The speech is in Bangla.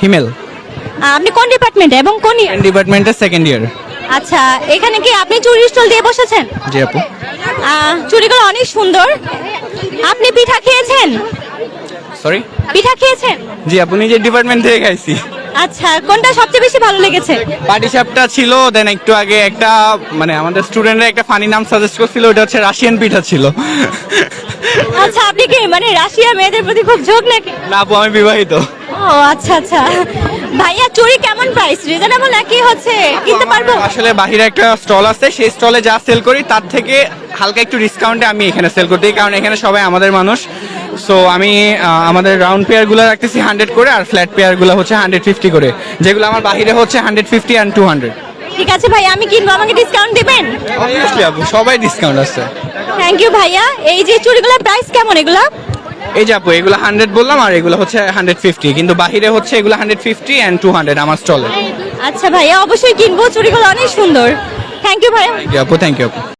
হিমেল আপনি কোন ডিপার্টমেন্টে এবং কোন year? ডিপার্টমেন্টের সেকেন্ড ইয়ার। আচ্ছা, এখানে কি আপনি চুরি স্টল দিয়ে বসেছেন? জি আপু। চুড়িগুলো অনেক সুন্দর। আপনি পিঠা খেয়েছেন? সরি। পিঠা খেয়েছেন? জি আপু, নিজের ডিপার্টমেন্ট থেকে খাইছি। আচ্ছা, কোনটা সবচেয়ে বেশি ভালো লেগেছে? পাটিসাপটা ছিল, দেন একটু আগে একটা মানে আমাদের স্টুডেন্টরা একটা ফানি নাম সাজেস্ট করছিল, ওটা হচ্ছে রাশিয়ান পিঠা ছিল। আচ্ছা, আপনি কি মানে রাশিয়া মেয়েদের প্রতি খুব ঝোঁক নাকি? না আপু, আমি বিবাহিত। ও আচ্ছা আচ্ছা। ভাইয়া, চুড়ি কেমন প্রাইস? রিজনেবল নাকি হচ্ছে কিনতে পারবো? আসলে বাহিরে একটা স্টল আছে, সেই স্টলে যা সেল করি তার থেকে হালকা একটু ডিসকাউন্টে আমি এখানে সেল করতে, কারণ এখানে সবাই আমাদের মানুষ। সো আমি আমাদের রাউন্ড পেয়ারগুলো রাখতেছি 100 করে, আর ফ্ল্যাট পেয়ারগুলো হচ্ছে 150 করে, যেগুলো আমার বাহিরে হচ্ছে 150 and 200। ঠিক আছে ভাই, আমি কিনবো, আমাকে ডিসকাউন্ট দিবেন? অবভিয়াসলি আপু, সবাই ডিসকাউন্ট আছে। থ্যাংক ইউ ভাইয়া। এই যে চুড়িগুলোর প্রাইস কেমন এগুলো? এই যে আপু, এগুলো 100 বললাম, আর এগুলো হচ্ছে 150, কিন্তু বাহিরে হচ্ছে এগুলো 150 and 200 আমার স্টলে। আচ্ছা ভাইয়া, অবশ্যই কিনবো, চুড়িগুলো অনেক সুন্দর। থ্যাংক ইউ ভাইয়া। থ্যাংক ইউ আপু, থ্যাংক ইউ আপু।